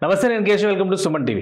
నమస్తే, నేను Keshav. Welcome to Suman TV.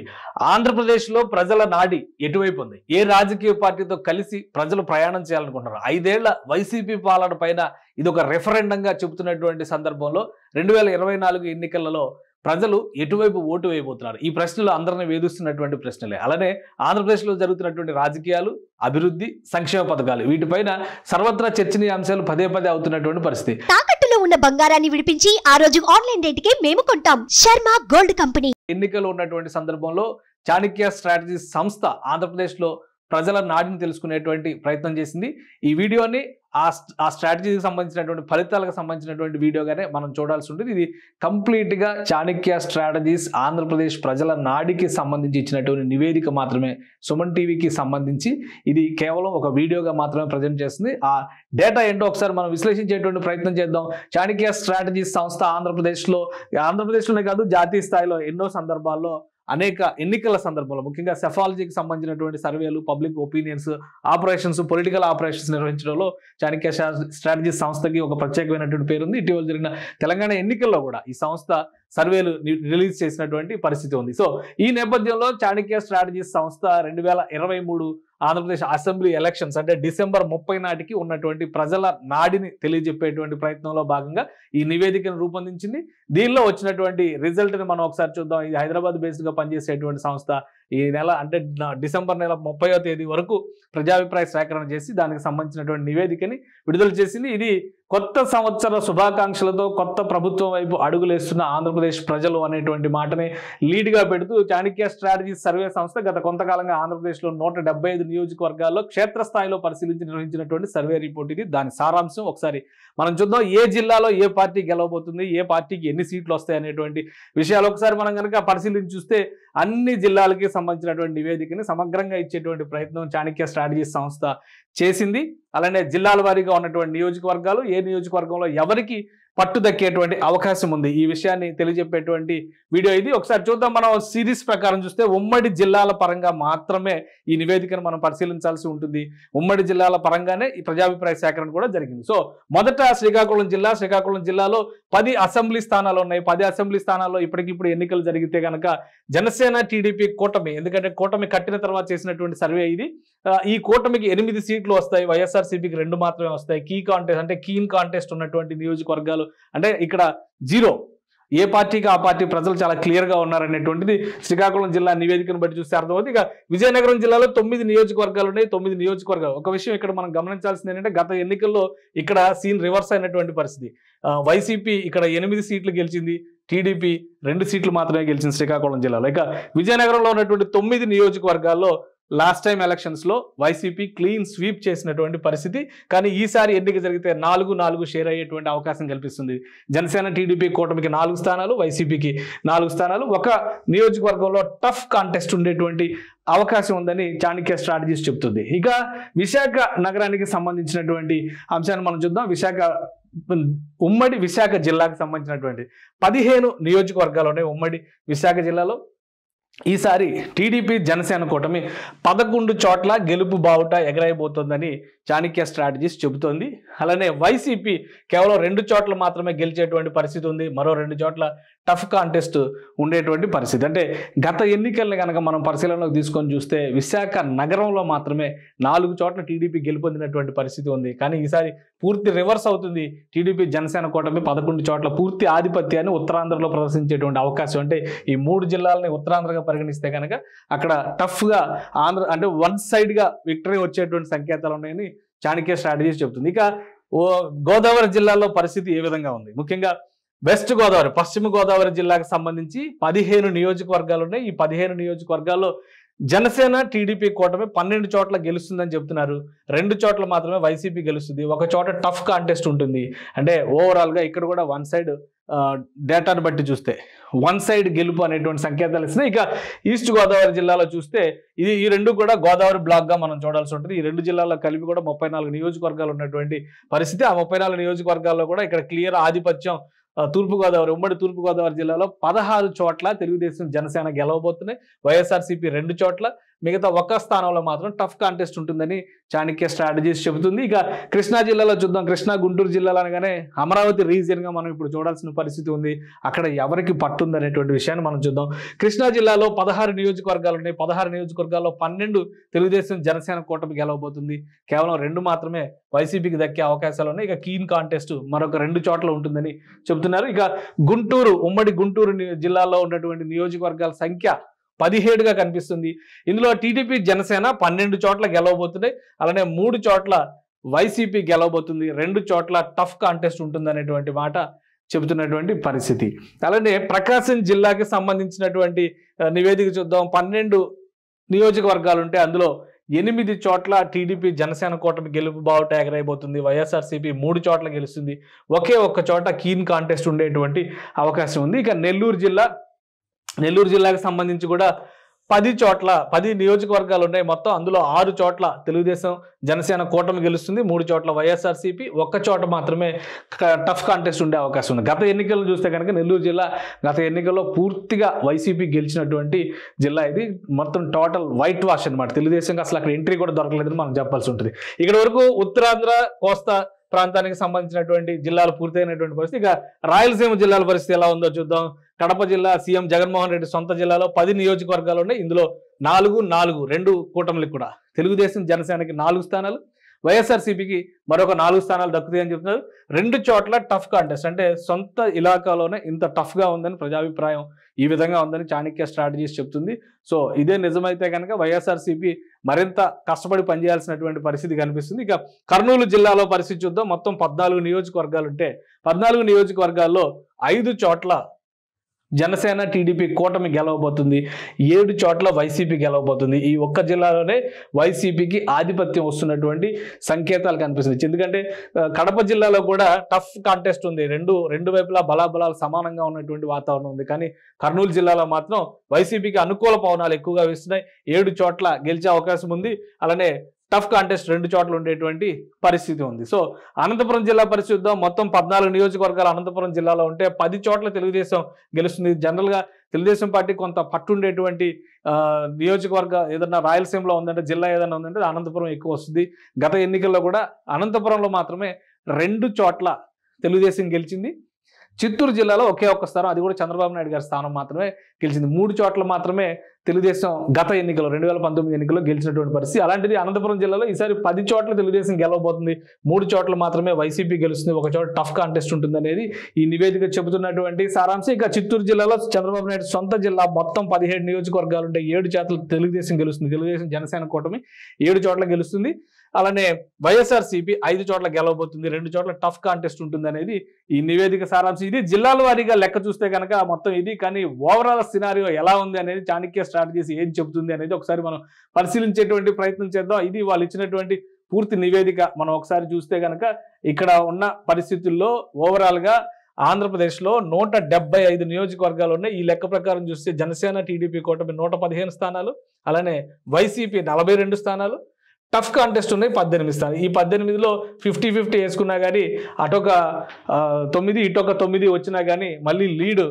ఆంధ్రప్రదేశ్లో ప్రజల నాడి ఎటువైపు ఉంది? ఏ రాజకీయ పార్టీతో కలిసి ప్రజలు ప్రయాణం చేయాలనుకుంటున్నారు? 5 ఏళ్ల వైసీపీ పాలన పైన ఇది ఒక రెఫరెండంగా చెబుతున్నటువంటి సందర్భంలో 2024 ఎన్నికలలో ప్రజలు ఎటువైపు ఓటు వేయబోతున్నారు? ఈ ప్రశ్నలు అందరిని వేధిస్తున్నటువంటి ప్రశ్నలే. అలానే ఆంధ్రప్రదేశ్లో జరుగుతున్నటువంటి రాజకీయాలు, అభివృద్ధి, సంక్షేమ పథకాలు, వీటిపైన సర్వత్రా చర్చనీయాంశాలు పదే పదే అవుతున్నటువంటి పరిస్థితి. తాకట్టులో ఉన్న బంగారాన్ని విడిపించి ఆ రోజు ఆన్లైన్ రేటుకే మేము కొంటాం. Sharma gold company. ఎన్నికలు ఉన్నటువంటి సందర్భంలో చాణక్య స్ట్రాటజీస్ సంస్థ ఆంధ్రప్రదేశ్లో ప్రజల నాడిని తెలుసుకునేటువంటి ప్రయత్నం చేసింది. ఈ వీడియోని ఆ స్ట్రాటజీకి సంబంధించినటువంటి ఫలితాలకు సంబంధించినటువంటి వీడియోగానే మనం చూడాల్సి ఉంటుంది. ఇది కంప్లీట్గా చాణక్య స్ట్రాటజీస్ ఆంధ్రప్రదేశ్ ప్రజల నాడికి సంబంధించి ఇచ్చినటువంటి నివేదిక మాత్రమే. సుమన్ టీవీకి సంబంధించి ఇది కేవలం ఒక వీడియోగా మాత్రమే ప్రజెంట్ చేస్తుంది. ఆ డేటా ఏంటో ఒకసారి మనం విశ్లేషించేటువంటి ప్రయత్నం చేద్దాం. చాణక్య స్ట్రాటజీస్ సంస్థ ఆంధ్రప్రదేశ్లోనే కాదు, జాతీయ స్థాయిలో ఎన్నో సందర్భాల్లో అనేక ఎన్నికల సందర్భంలో ముఖ్యంగా సెఫాలజీకి సంబంధించినటువంటి సర్వేలు, public opinions, operations, political operations నిర్వహించడంలో చాణక్య స్ట్రాటజీస్ సంస్థకి ఒక ప్రత్యేకమైనటువంటి పేరు ఉంది. ఇటీవల జరిగిన తెలంగాణ ఎన్నికల్లో కూడా ఈ సంస్థ సర్వేలు రిలీజ్ చేసినటువంటి పరిస్థితి ఉంది. సో ఈ నేపథ్యంలో చాణక్య స్ట్రాటజీస్ సంస్థ 2023 ఆంధ్రప్రదేశ్ అసెంబ్లీ ఎలక్షన్స్ అంటే డిసెంబర్ 30 నాటికి ఉన్నటువంటి ప్రజల నాడిని తెలియజెప్పేటువంటి ప్రయత్నంలో భాగంగా ఈ నివేదికను రూపొందించింది. దీనిలో వచ్చినటువంటి రిజల్ట్ని మనం ఒకసారి చూద్దాం. ఇది హైదరాబాద్ బేస్డ్గా పనిచేసేటువంటి సంస్థ. ఈ నెల అంటే డిసెంబర్ నెల 30వ తేదీ వరకు ప్రజాభిప్రాయ సేకరణ చేసి దానికి సంబంధించినటువంటి నివేదికని విడుదల చేసింది. ఇది కొత్త సంవత్సర శుభాకాంక్షలతో కొత్త ప్రభుత్వం వైపు అడుగులేస్తున్న ఆంధ్రప్రదేశ్ ప్రజలు అనేటువంటి మాటని లీడ్గా పెడుతూ చాణక్య స్ట్రాటజీస్ సర్వే సంస్థ గత కొంతకాలంగా ఆంధ్రప్రదేశ్లో 175 నియోజకవర్గాల్లో క్షేత్రస్థాయిలో పరిశీలించి నిర్వహించినటువంటి సర్వే రిపోర్ట్ ఇది. దాని సారాంశం ఒకసారి మనం చూద్దాం. ఏ జిల్లాలో ఏ పార్టీ గెలవబోతుంది, ఏ పార్టీకి ఎన్ని సీట్లు వస్తాయి అనేటువంటి విషయాలు ఒకసారి మనం కనుక పరిశీలించి చూస్తే అన్ని జిల్లాలకి సంబంధించినటువంటి నివేదికని సమగ్రంగా ఇచ్చేటువంటి ప్రయత్నం చాణక్య స్ట్రాటజీస్ సంస్థ చేసింది. అలానే జిల్లాల వారీగా ఉన్నటువంటి నియోజకవర్గాలు, ఏ నియోజకవర్గంలో ఎవరికి పట్టు దక్కేటువంటి అవకాశం ఉంది, ఈ విషయాన్ని తెలియజెప్పేటువంటి వీడియో ఇది. ఒకసారి చూద్దాం. మనం సిరీస్ ప్రకారం చూస్తే ఉమ్మడి జిల్లాల పరంగా మాత్రమే ఈ నివేదికను మనం పరిశీలించాల్సి ఉంటుంది. ఉమ్మడి జిల్లాల పరంగానే ఈ ప్రజాభిప్రాయ సేకరణ కూడా జరిగింది. సో మొదట శ్రీకాకుళం జిల్లాలో 10 అసెంబ్లీ స్థానాలు ఉన్నాయి. 10 అసెంబ్లీ స్థానాల్లో ఇప్పటికిప్పుడు ఎన్నికలు జరిగితే కనుక జనసేన, టీడీపీ కూటమి, ఎందుకంటే కూటమి కట్టిన తర్వాత చేసినటువంటి సర్వే ఇది, ఈ కూటమికి 8 సీట్లు వస్తాయి, వైఎస్ఆర్సీపీకి 2 మాత్రమే వస్తాయి. కీన్ కాంటెస్ట్ ఉన్నటువంటి నియోజకవర్గాలు అంటే ఇక్కడ 0, ఏ పార్టీకి ఆ పార్టీ ప్రజలు చాలా క్లియర్గా ఉన్నారనేటువంటిది శ్రీకాకుళం జిల్లా నివేదికను బట్టి చూస్తే అర్థమవుతుంది. ఇక విజయనగరం జిల్లాలో 9 నియోజకవర్గాలు ఉన్నాయి. 9 నియోజకవర్గాలు. ఒక విషయం ఇక్కడ మనం గమనించాల్సింది ఏంటంటే గత ఎన్నికల్లో ఇక్కడ సీన్ రివర్స్ అయినటువంటి పరిస్థితి. వైసీపీ ఇక్కడ 8 సీట్లు గెలిచింది, టీడీపీ 2 సీట్లు మాత్రమే గెలిచింది శ్రీకాకుళం జిల్లాలో. ఇక విజయనగరంలో ఉన్నటువంటి 9 నియోజకవర్గాల్లో లాస్ట్ టైం ఎలక్షన్స్లో వైసీపీ క్లీన్ స్వీప్ చేసినటువంటి పరిస్థితి. కానీ ఈసారి ఎన్నిక జరిగితే 4 షేర్ అయ్యేటువంటి అవకాశం కల్పిస్తుంది. జనసేన, టీడీపీ కూటమికి 4 స్థానాలు, వైసీపీకి 4 స్థానాలు. ఒక నియోజకవర్గంలో టఫ్ కాంటెస్ట్ ఉండేటువంటి అవకాశం ఉందని చాణక్య స్ట్రాటజీస్ చెప్తుంది. ఇక విశాఖ నగరానికి సంబంధించినటువంటి అంశాన్ని మనం చూద్దాం. ఉమ్మడి విశాఖ జిల్లాకు సంబంధించినటువంటి 15 నియోజకవర్గాలు ఉన్నాయి ఉమ్మడి విశాఖ జిల్లాలో. ఈసారి టీడీపీ, జనసేన కూటమి 11 చోట్ల గెలుపు బావుట ఎగరైపోతుందని చాణక్య స్ట్రాటజీస్ చెబుతోంది. అలానే వైసీపీ కేవలం 2 చోట్ల మాత్రమే గెలిచేటువంటి పరిస్థితి ఉంది. మరో 2 చోట్ల టఫ్ కాంటెస్ట్ ఉండేటువంటి పరిస్థితి. అంటే గత ఎన్నికల్ని కనుక మనం పరిశీలనలోకి తీసుకొని చూస్తే విశాఖ నగరంలో మాత్రమే 4 చోట్ల టీడీపీ గెలుపొందినటువంటి పరిస్థితి ఉంది. కానీ ఈసారి పూర్తి రివర్స్ అవుతుంది. టీడీపీ, జనసేన కూటమి 11 చోట్ల పూర్తి ఆధిపత్యాన్ని ఉత్తరాంధ్రలో ప్రదర్శించేటువంటి అవకాశం. అంటే ఈ 3 జిల్లాలని ఉత్తరాంధ్రగా పరిగణిస్తే కనుక అక్కడ టఫ్గా ఆంధ్ర అంటే వన్ సైడ్గా విక్టరీ వచ్చేటువంటి సంకేతాలు ఉన్నాయని చాణక్య స్ట్రాటజీస్ చెబుతుంది. ఇక గోదావరి జిల్లాలో పరిస్థితి ఏ విధంగా ఉంది? ముఖ్యంగా వెస్ట్ గోదావరి, పశ్చిమ గోదావరి జిల్లాకు సంబంధించి 15 నియోజకవర్గాలు ఉన్నాయి. ఈ 15 నియోజకవర్గాల్లో జనసేన, టీడీపీ కూటమి 12 చోట్ల గెలుస్తుందని చెప్తున్నారు. 2 చోట్ల మాత్రమే వైసీపీ గెలుస్తుంది. ఒక చోట టఫ్ కాంటెస్ట్ ఉంటుంది. అంటే ఓవరాల్గా ఇక్కడ కూడా వన్ సైడ్ డేటాను బట్టి చూస్తే వన్ సైడ్ గెలుపు అనేటువంటి సంకేతాలు ఇస్తున్నాయి. ఇక ఈస్ట్ గోదావరి జిల్లాలో చూస్తే ఈ 2 కూడా గోదావరి బ్లాక్గా మనం చూడాల్సి ఉంటుంది. ఈ 2 జిల్లాల్లో కలిపి కూడా 34 నియోజకవర్గాలు ఉన్నటువంటి పరిస్థితి. ఆ 34 నియోజకవర్గాల్లో కూడా ఇక్కడ క్లియర్ ఆధిపత్యం తూర్పుగోదావరి, ఉమ్మడి తూర్పుగోదావరి జిల్లాలో 16 చోట్ల తెలుగుదేశం, జనసేన గెలవబోతున్నాయి. వైఎస్ఆర్సీపీ 2 చోట్ల, మిగతా ఒక్క స్థానంలో మాత్రం టఫ్ కాంటెస్ట్ ఉంటుందని చాణక్య స్ట్రాటజీస్ చెబుతుంది. ఇక కృష్ణా జిల్లాలో చూద్దాం. కృష్ణా గుంటూరు జిల్లాలు అనగానే అమరావతి రీజియన్గా మనం ఇప్పుడు చూడాల్సిన పరిస్థితి ఉంది. అక్కడ ఎవరికి పట్టుంది అనేటువంటి విషయాన్ని మనం చూద్దాం. కృష్ణా జిల్లాలో 16 నియోజకవర్గాలు ఉన్నాయి. 16 నియోజకవర్గాల్లో 12 తెలుగుదేశం జనసేన కూటమి గెలవబోతుంది. కేవలం 2 మాత్రమే వైసీపీకి దక్కే అవకాశాలు ఉన్నాయి. ఇక కీన్ కాంటెస్ట్ మరొక 2 చోట్ల ఉంటుందని చెబుతున్నారు. ఇక గుంటూరు, ఉమ్మడి గుంటూరు జిల్లాలో ఉన్నటువంటి నియోజకవర్గాల సంఖ్య 17గా కనిపిస్తుంది. ఇందులో టీడీపీ జనసేన 12 చోట్ల గెలవబోతున్నాయి. అలానే 3 చోట్ల వైసీపీ గెలవబోతుంది. 2 చోట్ల టఫ్ కాంటెస్ట్ ఉంటుంది అనేటువంటి మాట చెబుతున్నటువంటి పరిస్థితి. అలానే ప్రకాశం జిల్లాకి సంబంధించినటువంటి నివేదిక చూద్దాం. 12 నియోజకవర్గాలు ఉంటే అందులో 8 చోట్ల టీడీపీ జనసేన కూటమి గెలుపు బావుట ఎగరైపోతుంది. వైఎస్ఆర్సీపీ 3 చోట్ల గెలుస్తుంది. ఒకే ఒక్క చోట కీన్ కాంటెస్ట్ ఉండేటువంటి అవకాశం ఉంది. ఇక నెల్లూరు జిల్లాకు సంబంధించి కూడా 10 నియోజకవర్గాలు ఉన్నాయి. మొత్తం అందులో 6 చోట్ల తెలుగుదేశం జనసేన కూటమి గెలుస్తుంది. 3 చోట్ల వైఎస్ఆర్సీపీ, 1 చోట మాత్రమే టఫ్ కాంటెస్ట్ ఉండే అవకాశం ఉంది. గత ఎన్నికలు చూస్తే కనుక నెల్లూరు జిల్లా గత ఎన్నికల్లో పూర్తిగా వైసీపీ గెలిచినటువంటి జిల్లా ఇది. మొత్తం టోటల్ వైట్ వాష్ అనమాట. తెలుగుదేశంకి అసలు అక్కడ ఎంట్రీ కూడా దొరకలేదని మనం చెప్పాల్సి ఉంటుంది. ఇక్కడ వరకు ఉత్తరాంధ్ర, కోస్తా ప్రాంతానికి సంబంధించినటువంటి జిల్లాలు పూర్తయినటువంటి పరిస్థితి. ఇక రాయలసీమ జిల్లాల పరిస్థితి ఎలా ఉందో చూద్దాం. కడప జిల్లా సీఎం జగన్మోహన్ రెడ్డి సొంత జిల్లాలో 10 నియోజకవర్గాలు ఉన్నాయి. ఇందులో 4 2 కూటమిలకు కూడా తెలుగుదేశం జనసేనకి 4 స్థానాలు, వైఎస్ఆర్సీపీకి మరొక 4 స్థానాలు దక్కుతాయని చెప్తున్నారు. 2 చోట్ల టఫ్ కాంటెస్ట్, అంటే సొంత ఇలాకాలోనే ఇంత టఫ్గా ఉందని ప్రజాభిప్రాయం ఈ విధంగా ఉందని చాణక్య స్ట్రాటజీస్ చెప్తుంది. సో ఇదే నిజమైతే కనుక వైఎస్ఆర్సీపీ మరింత కష్టపడి పనిచేయాల్సినటువంటి పరిస్థితి కనిపిస్తుంది. ఇక కర్నూలు జిల్లాలో పరిస్థితి చూద్దాం. మొత్తం 14 నియోజకవర్గాలు ఉంటే 14 నియోజకవర్గాల్లో 5 చోట్ల జనసేన టీడీపీ కూటమి గెలవబోతుంది. 7 చోట్ల వైసీపీ గెలవబోతుంది. ఈ ఒక్క జిల్లాలోనే వైసీపీకి ఆధిపత్యం వస్తున్నటువంటి సంకేతాలు కనిపిస్తుంది. ఎందుకంటే కడప జిల్లాలో కూడా టఫ్ కాంటెస్ట్ ఉంది. రెండు వైపులా బలాబలాలు సమానంగా ఉన్నటువంటి వాతావరణం ఉంది. కానీ కర్నూలు జిల్లాలో మాత్రం వైసీపీకి అనుకూల పవనాలు ఎక్కువగా వీస్తున్నాయి. 7 చోట్ల గెలిచే అవకాశం ఉంది. అలానే టఫ్ కాంటెస్ట్ 2 చోట్ల ఉండేటువంటి పరిస్థితి ఉంది. సో అనంతపురం జిల్లా పరిస్థితి చూద్దాం. మొత్తం 14 నియోజకవర్గాలు అనంతపురం జిల్లాలో ఉంటే 10 చోట్ల తెలుగుదేశం గెలుస్తుంది. జనరల్గా తెలుగుదేశం పార్టీ కొంత పట్టుండేటువంటి నియోజకవర్గ ఏదన్నా రాయలసీమలో ఉందంటే, జిల్లా ఏదైనా ఉందంటే అనంతపురం ఎక్కువ వస్తుంది. గత ఎన్నికల్లో కూడా అనంతపురంలో మాత్రమే 2 చోట్ల తెలుగుదేశం గెలిచింది. చిత్తూరు జిల్లాలో ఒకే ఒక్క స్థానం, అది కూడా చంద్రబాబు నాయుడు గారి స్థానం మాత్రమే గెలిచింది. 3 చోట్ల మాత్రమే తెలుగుదేశం గత ఎన్నికలు 2019 ఎన్నికల్లో గెలిచినటువంటి పరిస్థితి. అలాంటిది అనంతపురం జిల్లాలో ఈసారి 10 చోట్ల తెలుగుదేశం గెలవబోతుంది. 3 చోట్ల మాత్రమే వైసీపీ గెలుస్తుంది. 1 చోట టఫ్ కాంటెస్ట్ ఉంటుంది అనేది ఈ నివేదిక చెబుతున్నటువంటి సారాంశం. ఇక చిత్తూరు జిల్లాలో చంద్రబాబు నాయుడు సొంత జిల్లా. మొత్తం 17 నియోజకవర్గాలు ఉంటే 7 చోట్ల తెలుగుదేశం గెలుస్తుంది. తెలుగుదేశం జనసేన కూటమి 7 చోట్ల గెలుస్తుంది. అలానే వైఎస్ఆర్సీపీ 5 చోట్ల గెలవబోతుంది. 2 చోట్ల టఫ్ కాంటెస్ట్ ఉంటుంది అనేది ఈ నివేదిక సారాంశం. ఇది జిల్లాల వారీగా లెక్క చూస్తే కనుక మొత్తం ఇది. కానీ ఓవరాల్ సినారియో ఎలా ఉంది అనేది చాణక్య స్ట్రాటజీస్ ఏం చెబుతుంది అనేది ఒకసారి మనం పరిశీలించేటువంటి ప్రయత్నం చేద్దాం. ఇది వాళ్ళు ఇచ్చినటువంటి పూర్తి నివేదిక. మనం ఒకసారి చూస్తే కనుక ఇక్కడ ఉన్న పరిస్థితుల్లో ఓవరాల్గా ఆంధ్రప్రదేశ్లో 175 నియోజకవర్గాలు ఉన్నాయి. ఈ లెక్క ప్రకారం చూస్తే జనసేన టీడీపీ కూటమి 115 స్థానాలు, అలానే వైసీపీ 42 స్థానాలు, టఫ్ కాంటెస్ట్ ఉన్నాయి 18 స్థానాలు. ఈ 18లో 50-50 వేసుకున్నా కానీ అటొక 9 ఇటొక 9 వచ్చినా కానీ మళ్ళీ లీడ్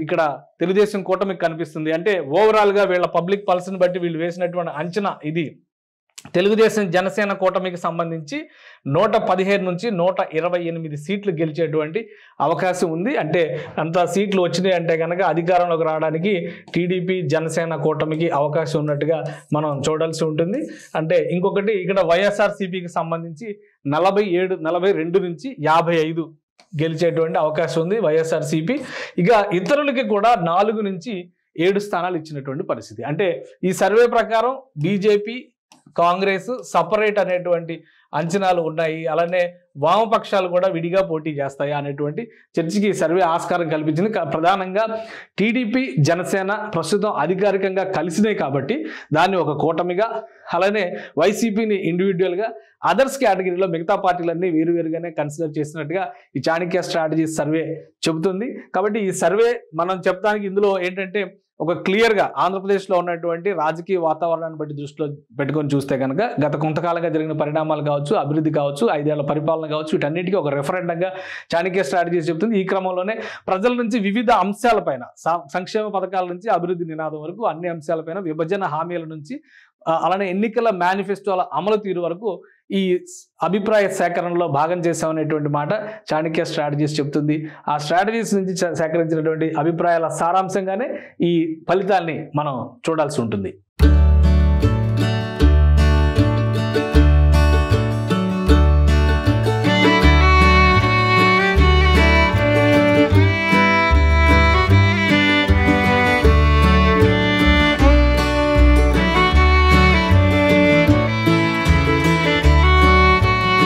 ఇక్కడ తెలుగుదేశం కూటమికి కనిపిస్తుంది. అంటే ఓవరాల్గా వీళ్ళ పబ్లిక్ పల్స్ని బట్టి వీళ్ళు వేసినటువంటి అంచనా ఇది. తెలుగుదేశం జనసేన కూటమికి సంబంధించి 115 నుంచి 128 సీట్లు గెలిచేటువంటి అవకాశం ఉంది. అంటే అంత సీట్లు వచ్చినాయి అంటే కనుక అధికారంలోకి రావడానికి టీడీపీ జనసేన కూటమికి అవకాశం ఉన్నట్టుగా మనం చూడాల్సి ఉంటుంది. అంటే ఇంకొకటి ఇక్కడ వైఎస్ఆర్సీపీకి సంబంధించి 42 నుంచి 55 గెలిచేటువంటి అవకాశం ఉంది వైఎస్ఆర్సీపీ. ఇక ఇతరులకి కూడా 4 నుంచి 7 స్థానాలు ఇచ్చినటువంటి పరిస్థితి. అంటే ఈ సర్వే ప్రకారం బీజేపీ, కాంగ్రెస్ సపరేట్ అనేటువంటి అంచనాలు ఉన్నాయి. అలానే వామపక్షాలు కూడా విడిగా పోటీ చేస్తాయి అనేటువంటి చర్చకి సర్వే ఆస్కారం కల్పించింది. ప్రధానంగా టీడీపీ జనసేన ప్రస్తుతం అధికారికంగా కలిసినాయి కాబట్టి దాన్ని ఒక కూటమిగా, అలానే వైసీపీని ఇండివిజువల్గా అదర్స్ కేటగిరీలో మిగతా పార్టీలన్నీ వేరువేరుగానే కన్సిడర్ చేసినట్టుగా ఈ చాణక్య స్ట్రాటజీస్ సర్వే చెబుతుంది. కాబట్టి ఈ సర్వే మనం చెప్పడానికి ఇందులో ఏంటంటే ఒక క్లియర్గా ఆంధ్రప్రదేశ్లో ఉన్నటువంటి రాజకీయ వాతావరణాన్ని బట్టి దృష్టిలో పెట్టుకొని చూస్తే కనుక గత కొంతకాలంగా జరిగిన పరిణామాలు కావచ్చు, అభివృద్ధి కావచ్చు, 5 ఏళ్ల పరిపాలన కావచ్చు, వీటన్నిటికీ ఒక రెఫరెండంగా చాణక్య స్ట్రాటజీస్ చెబుతుంది. ఈ క్రమంలోనే ప్రజల నుంచి వివిధ అంశాలపైన సంక్షేమ పథకాల నుంచి అభివృద్ధి నినాదం వరకు అన్ని అంశాలపైన, విభజన హామీల నుంచి అలానే ఎన్నికల మేనిఫెస్టోల అమలు తీరు వరకు ఈ అభిప్రాయ సేకరణలో భాగం చేశామనేటువంటి మాట చాణక్య స్ట్రాటజీస్ చెప్తుంది. ఆ స్ట్రాటజీస్ నుంచి సేకరించినటువంటి అభిప్రాయాల సారాంశంగానే ఈ ఫలితాల్ని మనం చూడాల్సి ఉంటుంది.